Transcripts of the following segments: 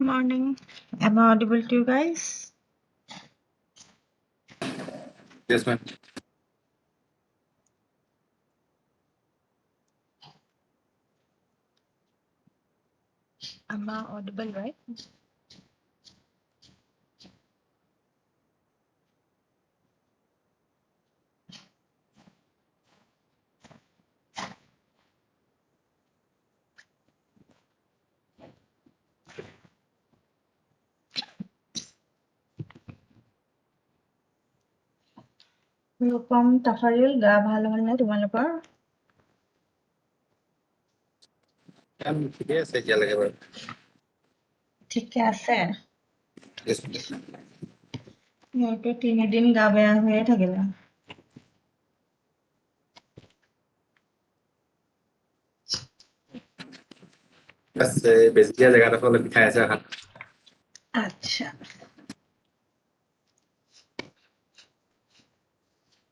Morning. Am I audible to you guys? Yes, ma'am. Am I audible, right? Rupam তাফাৰিল গা ভাল হ'ল নে তোমালোকৰ? ঠিকে আছে এতিয়ালৈকে বাৰু। ঠিকে আছে। Yes, ma'am. মোৰতো 3 দিন গা বেয়া হৈয়ে থাকিলে। বাছ বেজীয়া জেগাডোখৰ অলপ বিষাই আছে হাত। আচ্ছা।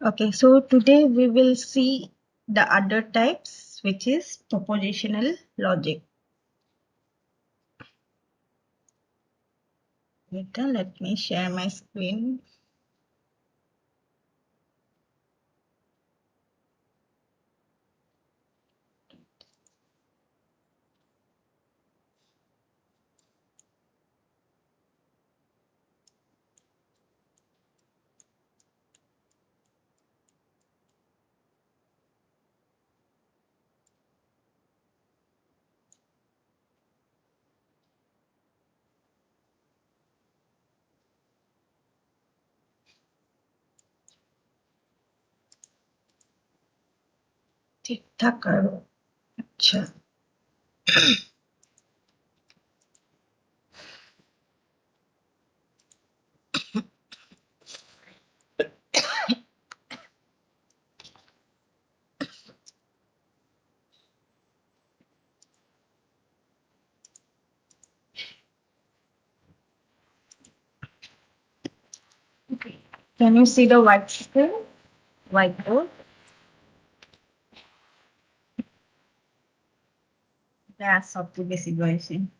Okay, so today we will see the other types, which is propositional logic. Let me share my screen. ঠিক ঠাক আৰু আচ্ছা। Can you see the white screen? Whiteboard? That's up to basic version.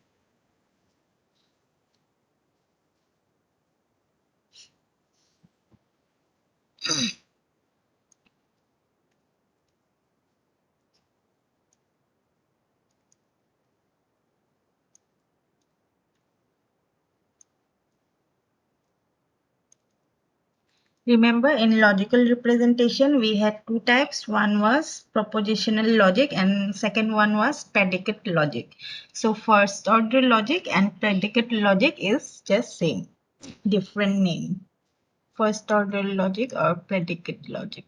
Remember, in logical representation, we had two types. One was propositional logic and second one was predicate logic. So first order logic and predicate logic is just same, different name. First order logic or predicate logic.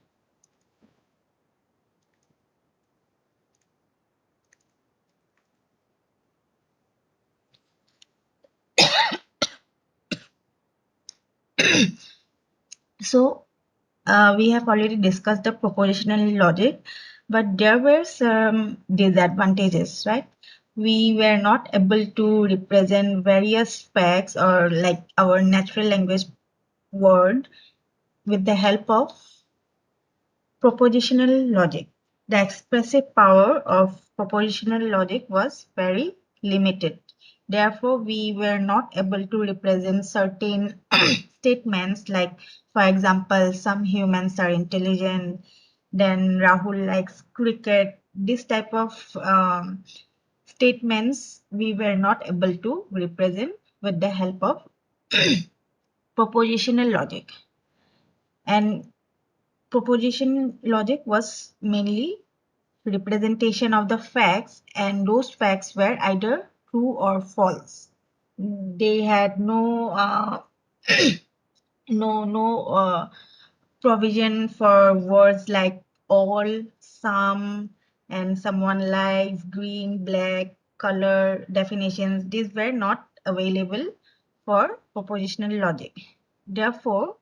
So we have already discussed the propositional logic, but there were some disadvantages, right? We were not able to represent various facts or like our natural language word with the help of propositional logic. The expressive power of propositional logic was very limited. Therefore, we were not able to represent certain statements like, for example, some humans are intelligent, then Rahul likes cricket. This type of statements we were not able to represent with the help of propositional logic. And proposition logic was mainly representation of the facts, and those facts were either true or false. They had no provision for words like all, some, and someone likes, green, black, color definitions. These were not available for propositional logic. Therefore,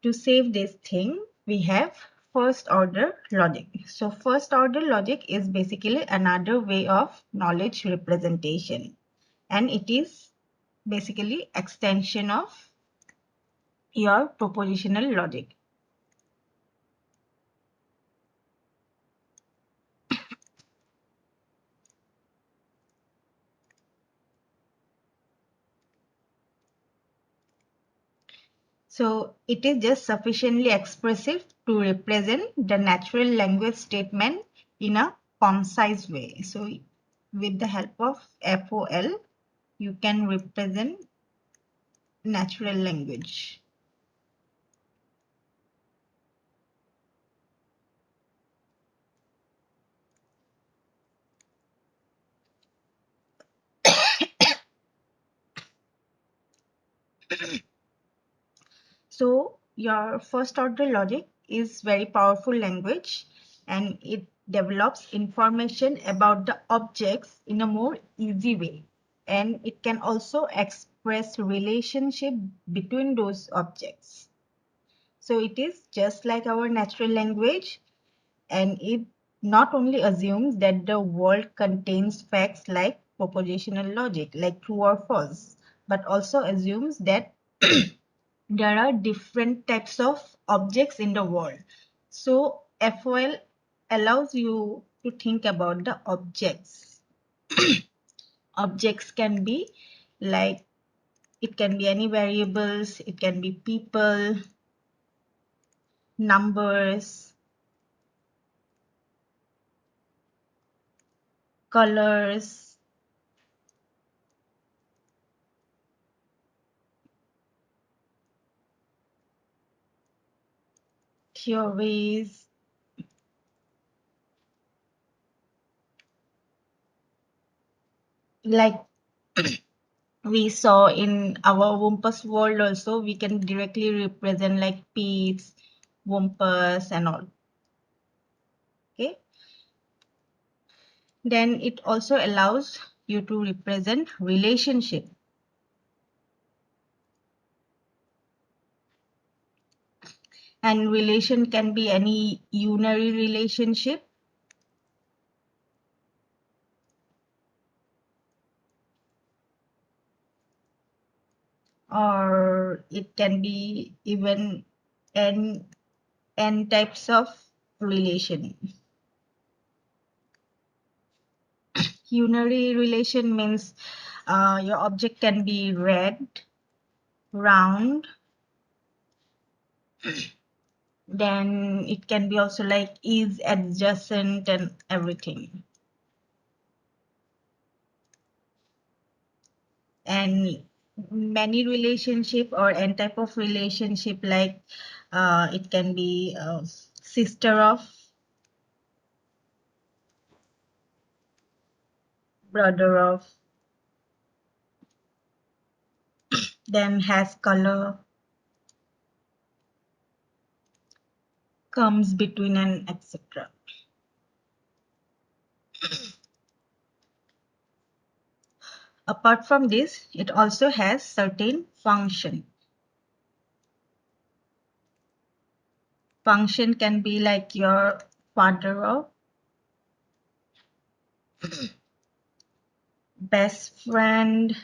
to save this thing, we have first order logic. So first order logic is basically another way of knowledge representation, and it is basically extension of your propositional logic. So it is just sufficiently expressive to represent the natural language statement in a concise way. So with the help of FOL, you can represent natural language. So your first order logic is very powerful language, and it develops information about the objects in a more easy way. And it can also express relationship between those objects. So it is just like our natural language, and it not only assumes that the world contains facts like propositional logic, like true or false, but also assumes that there are different types of objects in the world. So FOL allows you to think about the objects. Objects can be like, it can be any variables, it can be people, numbers, colors, theories, like we saw in our Wumpus world also, we can directly represent like peeps, Wumpus and all. Okay. Then it also allows you to represent relationship. And relation can be any unary relationship, or it can be even n types of relation. Unary relation means your object can be red, round, then it can be also like is adjacent and everything. And many relationship or n type of relationship, like it can be sister of, brother of, then has color, comes between, and etc. Apart from this, it also has certain function. Function can be like your father of, best friend,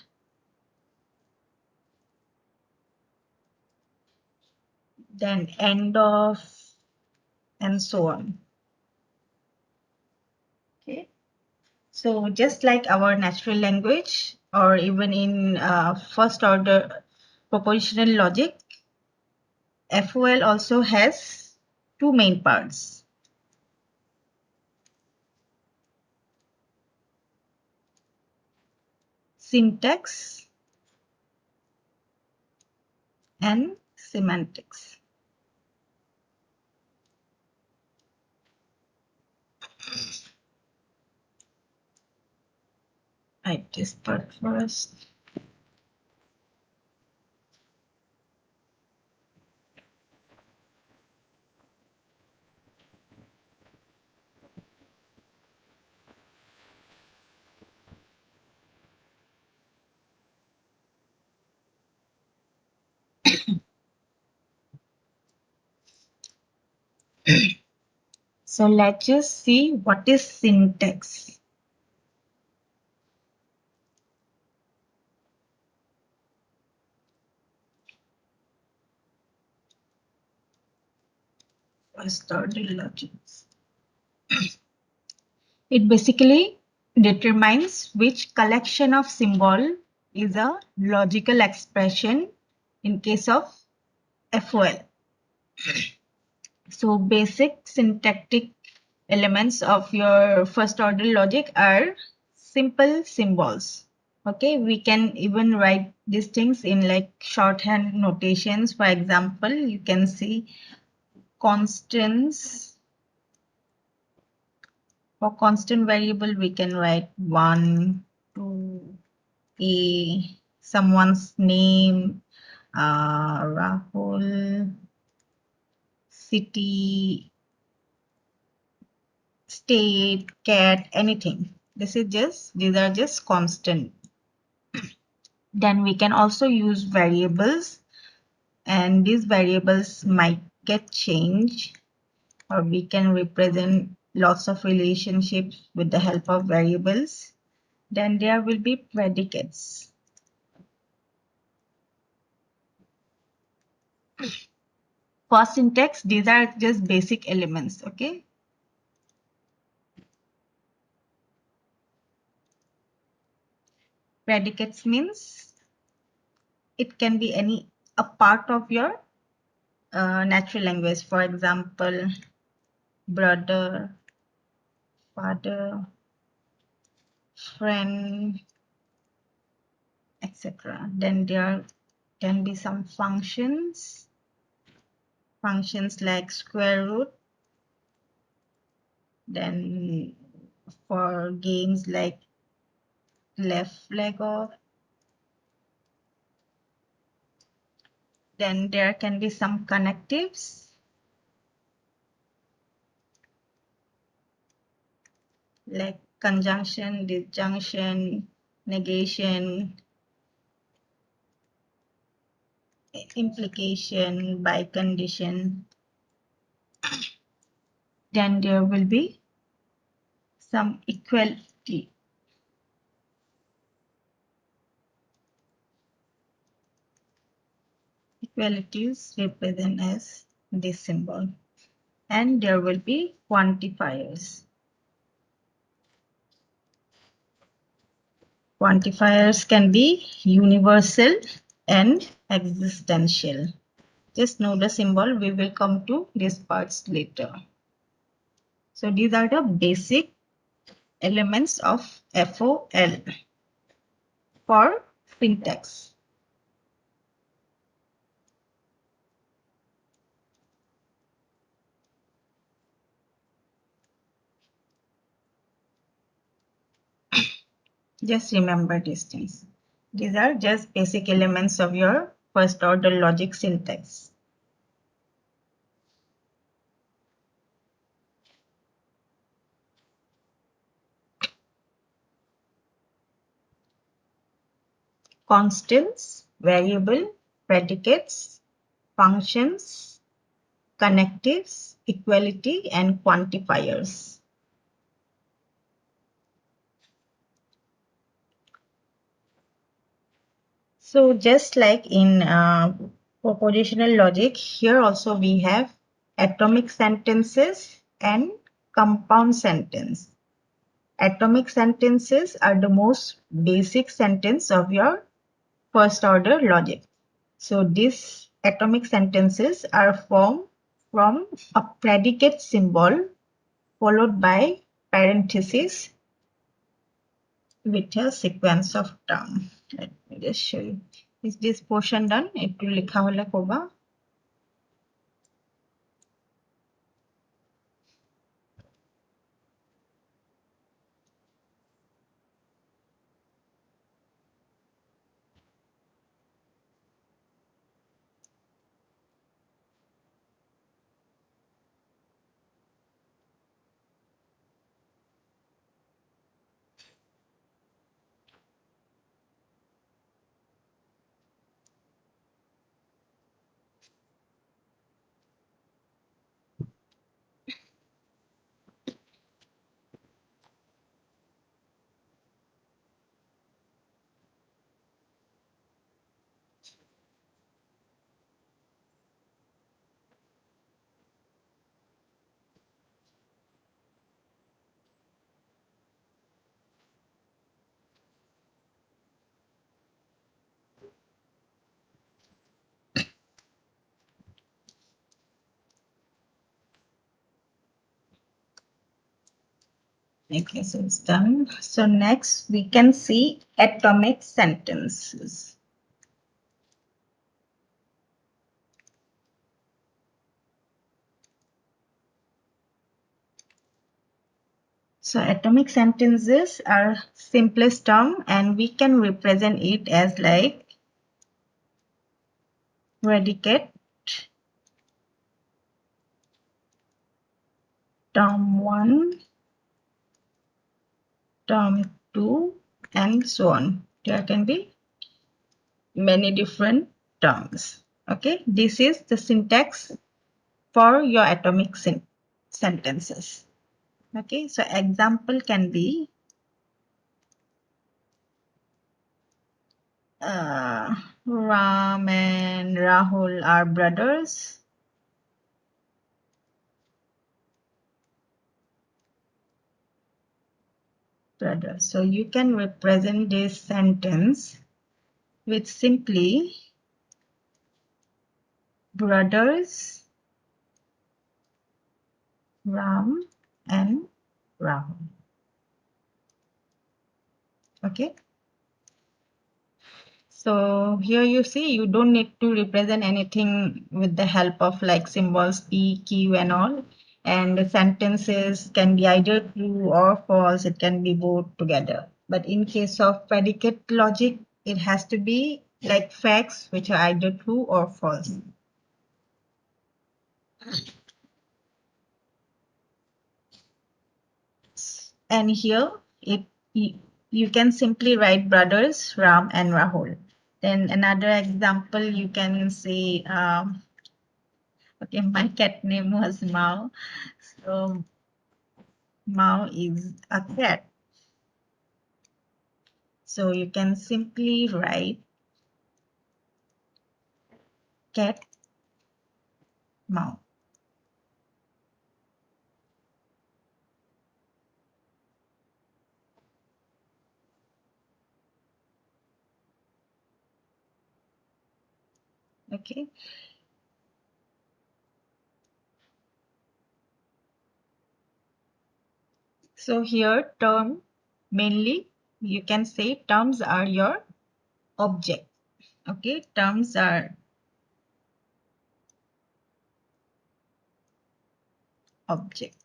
then end of, and so on. Okay. So just like our natural language, or even in first order propositional logic, FOL also has two main parts: syntax and semantics. Write this part first. So let's just see what is syntax. First order logics. It basically determines which collection of symbol is a logical expression in case of FOL. So basic syntactic elements of your first order logic are simple symbols. Okay, we can even write these things in like shorthand notations. For example, you can see constants. For constant variable, we can write 1, 2, a someone's name, Rahul, city, state, cat, anything. These are just constant. Then we can also use variables, and these variables might get changed, or we can represent lots of relationships with the help of variables. Then there will be predicates. For syntax, these are just basic elements, okay? Predicates means it can be a part of your natural language. For example, brother, father, friend, etc. Then there can be some functions like square root. Then for games like left leg off. Then there can be some connectives like conjunction, disjunction, negation, implication, bicondition. Then there will be some equality. Equalities represent as this symbol. And there will be quantifiers. Quantifiers can be universal and existential. Just know the symbol. We will come to these parts later. So these are the basic elements of FOL for syntax. Just remember these things. These are just basic elements of your first order logic syntax. Constants, variable, predicates, functions, connectives, equality, and quantifiers. So just like in propositional logic, here also we have atomic sentences and compound sentence. Atomic sentences are the most basic sentence of your first order logic. So these atomic sentences are formed from a predicate symbol followed by parentheses with a sequence of term. Let me just show you. Is this portion done? একটু লেখা হলে করবা। Okay, so it's done. So next we can see atomic sentences. So atomic sentences are simplest term and we can represent it as like predicate, term 1, term 2 and so on. There can be many different terms. Okay, this is the syntax for your atomic sentences. Okay, so example can be Ram and Rahul are brothers. So you can represent this sentence with simply brothers Ram and Rahul. Okay. So here you see you don't need to represent anything with the help of like symbols P, Q and all. And the sentences can be either true or false. It can be both together. But in case of predicate logic, it has to be like facts which are either true or false. And here you can simply write brothers Ram and Rahul. Then another example you can say okay, my cat name was Mao. So Mao is a cat. So you can simply write cat Mao. Okay. So here term mainly you can say terms are your object. Okay, terms are object.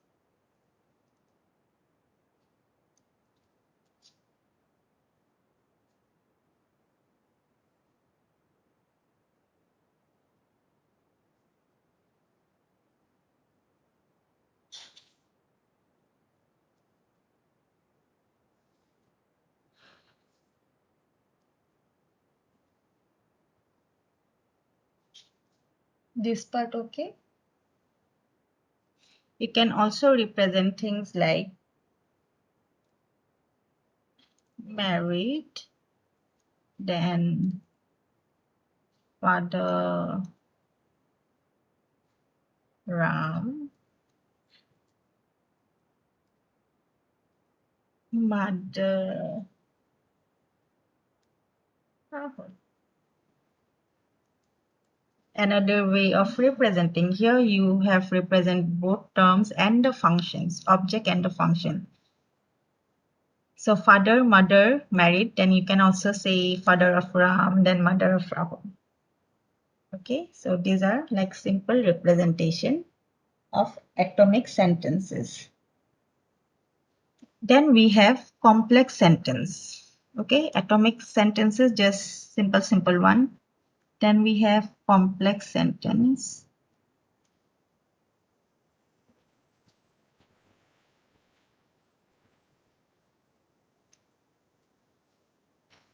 This part okay. You can also represent things like married, then father Ram, mother Rahul. Another way of representing here you have represent both terms and the functions, object and the function. So father, mother, married, then you can also say father of Ram, then mother of Rahul. Okay, so these are like simple representation of atomic sentences. Then we have complex sentence. Okay, atomic sentences just simple one. Then we have complex sentence.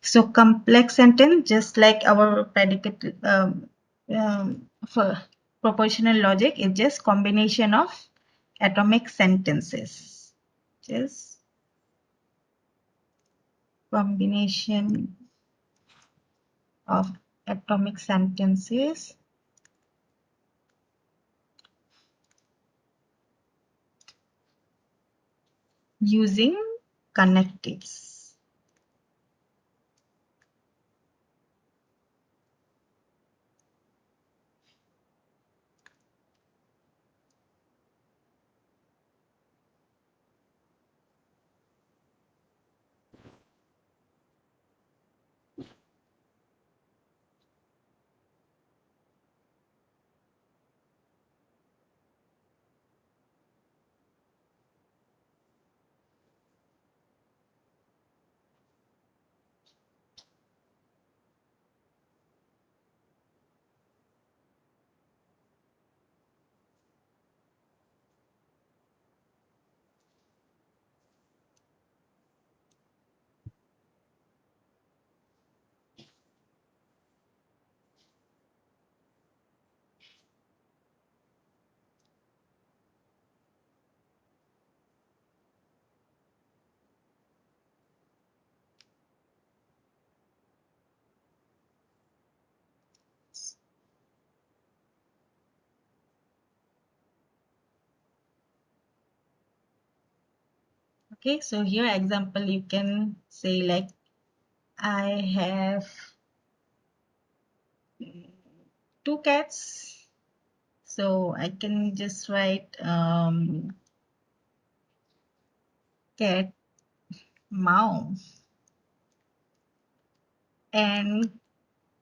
So complex sentence, just like our predicate for propositional logic, is just combination of atomic sentences. Just combination of atomic sentences using connectives. Okay, so here example you can say like I have 2 cats. So I can just write cat meow and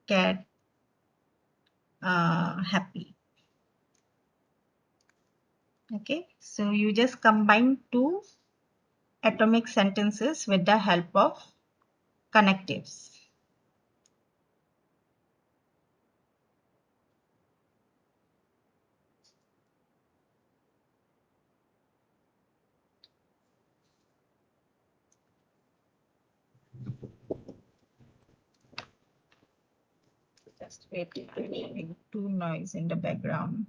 cat happy. Okay, so you just combine two atomic sentences with the help of connectives. Just wait, I'm having too noise in the background.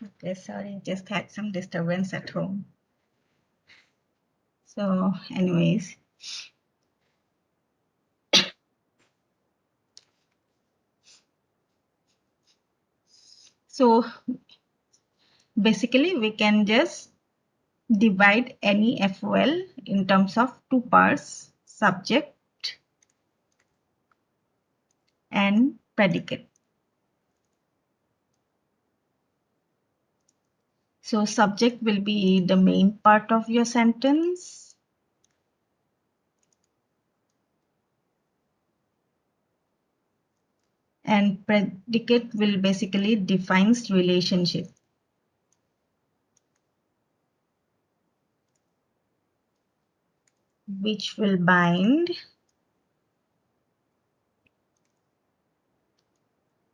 Okay, sorry, just had some disturbance at home. So anyways, so basically we can just divide any FOL in terms of two parts, subject and predicate. So subject will be the main part of your sentence. And predicate will basically defines relationship, which will bind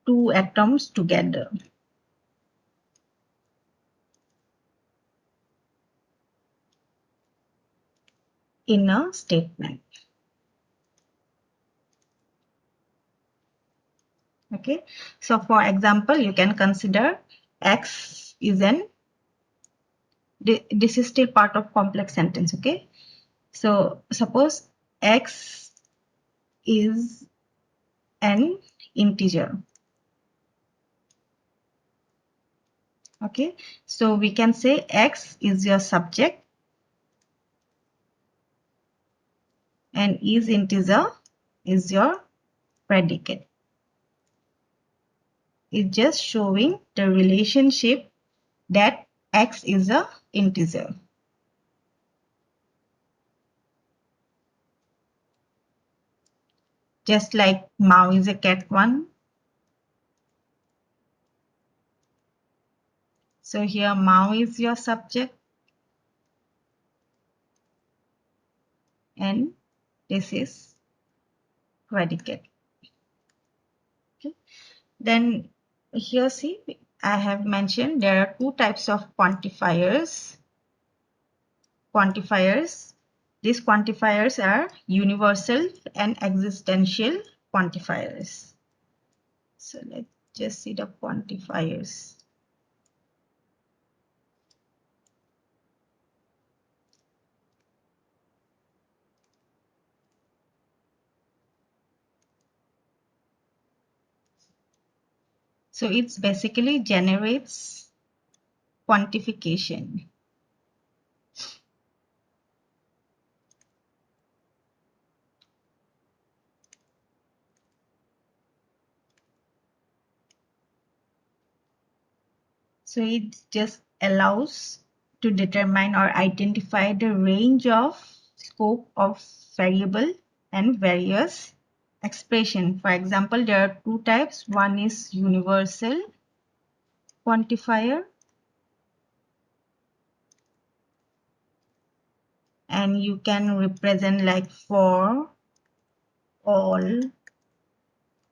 two atoms together in a statement. Okay, so for example, you can consider X is an, this is still part of complex sentence. Okay, so suppose X is an integer. Okay, so we can say X is your subject and is integer is your predicate. It's just showing the relationship that X is a integer. Just like Mao is a cat one. So here Mao is your subject and this is predicate. Okay. Then here see, I have mentioned there are two types of quantifiers. These quantifiers are universal and existential quantifiers. So let's just see the quantifiers. So it basically generates quantification. So it just allows to determine or identify the range of scope of variable and various expression. For example, there are two types. One is universal quantifier and you can represent like for all,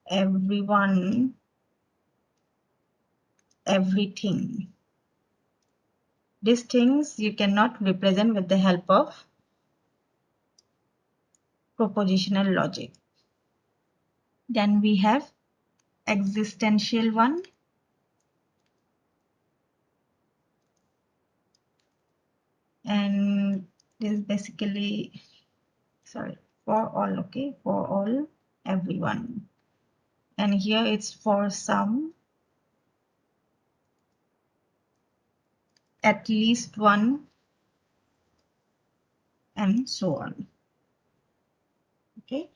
everyone, everything. These things you cannot represent with the help of propositional logic. Then we have existential one. And this is basically, sorry, for all, okay, for all, everyone. And here it's for some, at least one, and so on. Okay,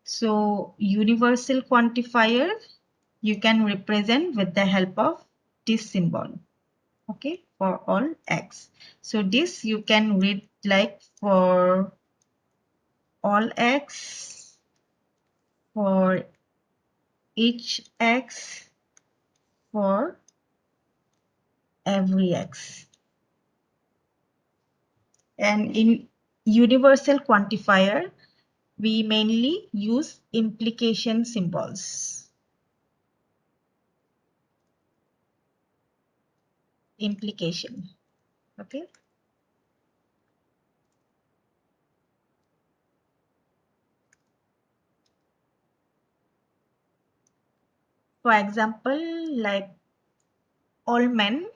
so universal quantifier you can represent with the help of this symbol. Okay, for all X. So this you can read like for all X, for each X, for every X. And in universal quantifier, we mainly use implication symbols. Implication. Okay. For example, like all men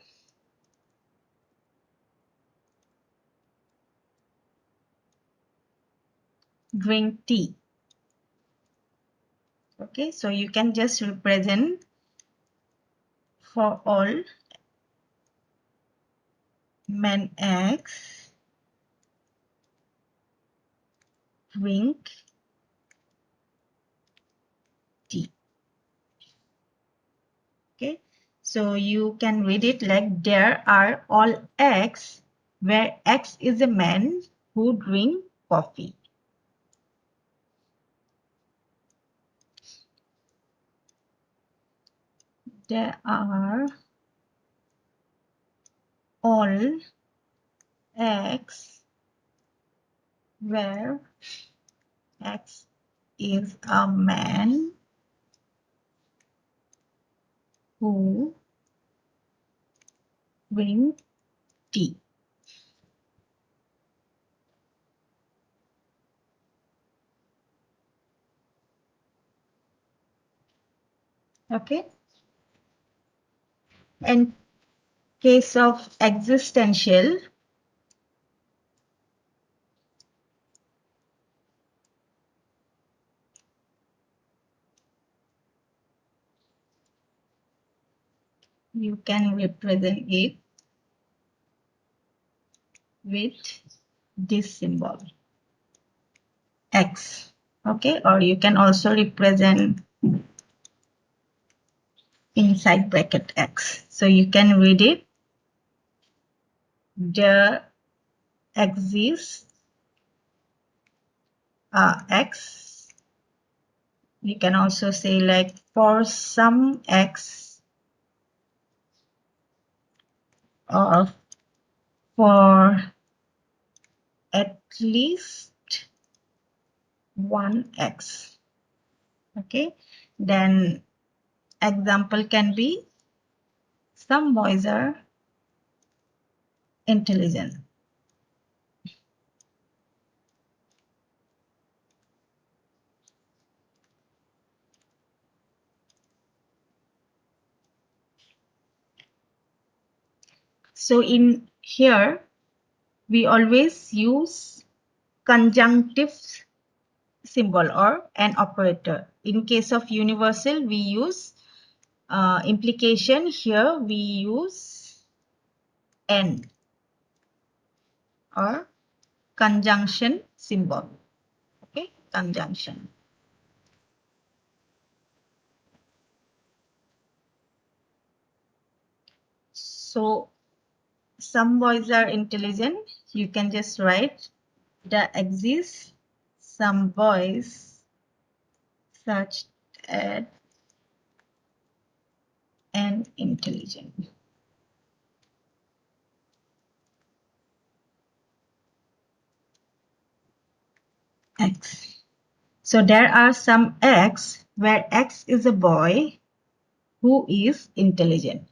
drink tea. Okay, so you can just represent for all man X drink tea. Okay, so you can read it like there are all X where X is a man who drink coffee. There are all X where X is a man who drink tea. Okay, in case of existential, you can represent it with this symbol X. Okay, or you can also represent inside bracket X. So you can read it, there exists X. You can also say like for some X or for at least one X. Okay, then example can be some boys are intelligent. So in here, we always use conjunctive symbol or an operator. In case of universal, we use implication. Here we use and or conjunction symbol. Okay, conjunction. So some boys are intelligent. You can just write there exists some boys such as and intelligent. X. So there are some X where X is a boy who is intelligent.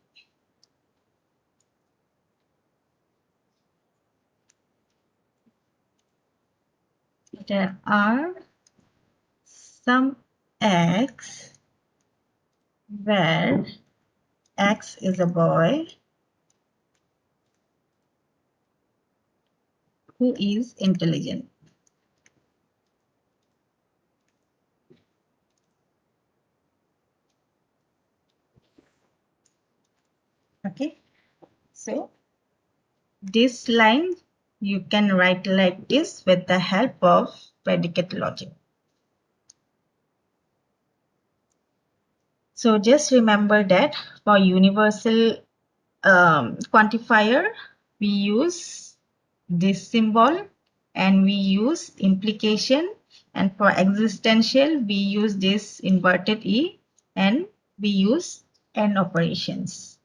There are some X where X is a boy who is intelligent. Okay, so this line you can write like this with the help of predicate logic. So just remember that for universal quantifier, we use this symbol and we use implication, and for existential, we use this inverted E and we use AND operations.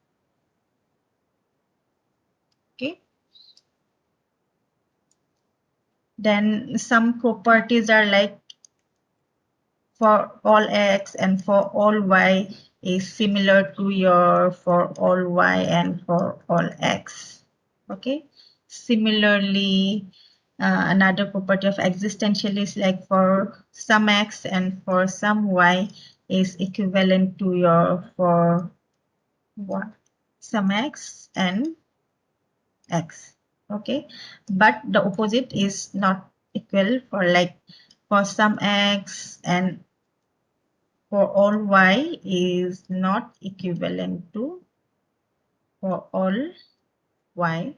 Okay. Then some properties are like for all X and for all Y is similar to your for all Y and for all X. Okay. Similarly, another property of existential is like for some X and for some Y is equivalent to your for what? Some X and X. Okay. But the opposite is not equal for like for some X and for all Y is not equivalent to for all Y.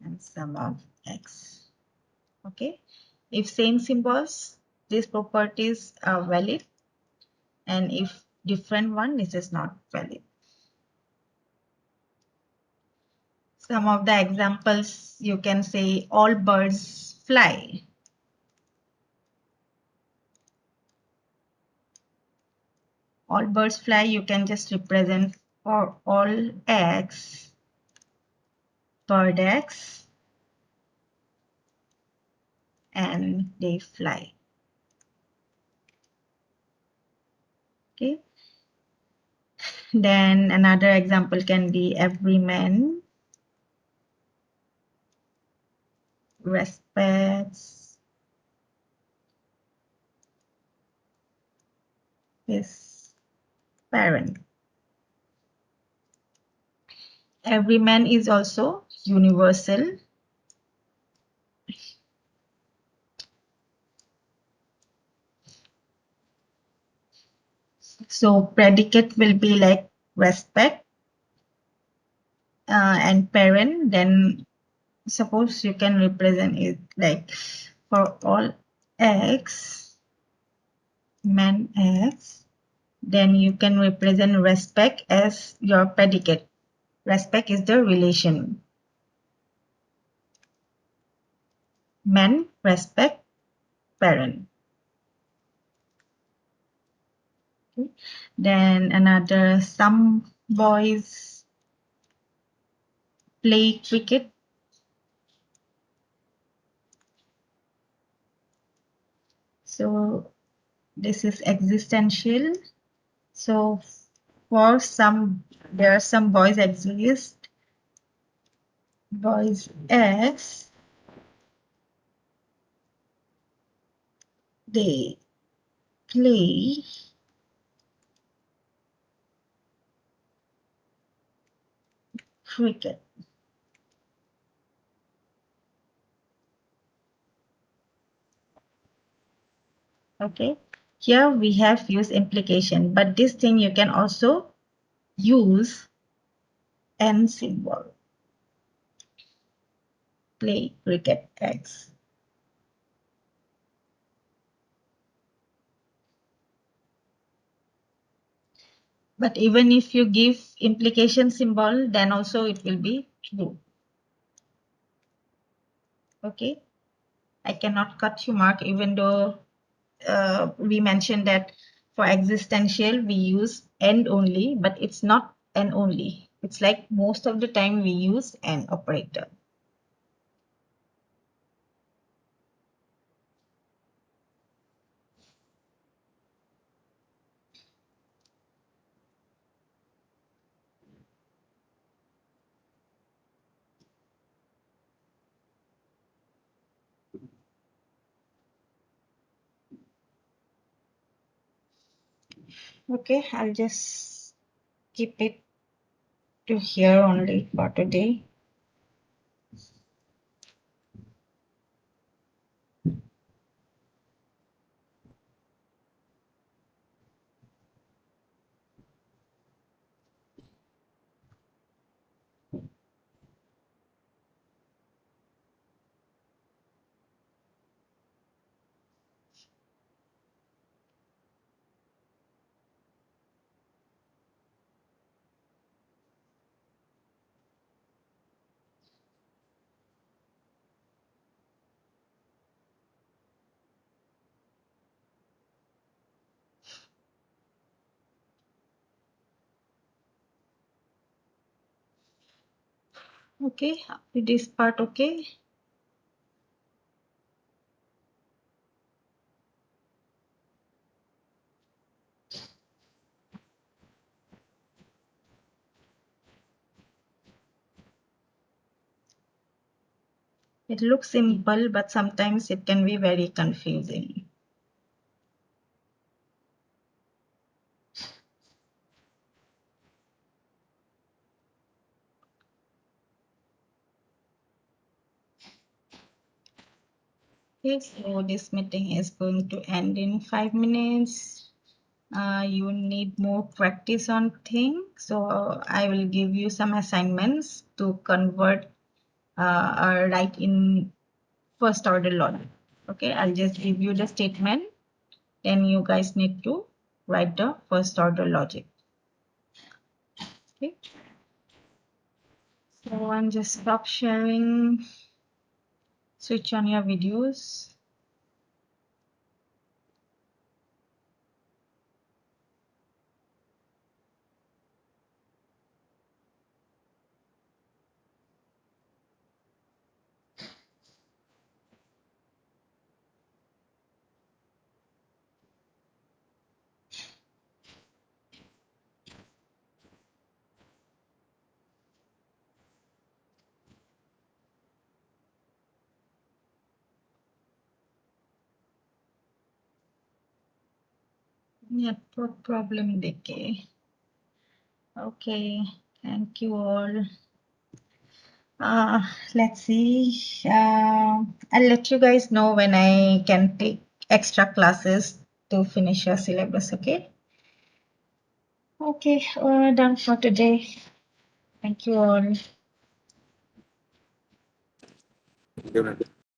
and sum of x. Okay, if same symbols, these properties are valid, and if different one, this is not valid. Some of the examples, you can say all birds fly. All birds fly, you can just represent for all x, bird x, and they fly. Okay. Then another example can be every man respects his parent. Every man is also universal. So predicate will be like respect and parent. Then suppose you can represent it like for all x, man x, then you can represent respect as your predicate. Respect is the relation. Man respect parent. Okay. Then another, some boys play cricket. So this is existential. So for some, there are some boys exist. Boys X, they play cricket. Okay. Here we have used implication, but this thing you can also use and symbol. Play cricket X. But even if you give implication symbol, then also it will be true. Okay. I cannot cut you mark, even though we mentioned that for existential we use and only, but it's not and only. It's like most of the time we use an operator. Okay, I'll just keep it to here only for today. Okay, up to this part, okay. It looks simple, but sometimes it can be very confusing. Okay, so this meeting is going to end in 5 minutes. You need more practice on things, so I will give you some assignments to convert write in first order logic. Okay, I'll just give you the statement, then you guys need to write the first order logic. Okay, so I'm just stop sharing, switch on your videos. Network problem decay. Okay, thank you all. Let's see. I'll let you guys know when I can take extra classes to finish your syllabus, okay? Okay, done for today. Thank you all. Thank you, ma'am.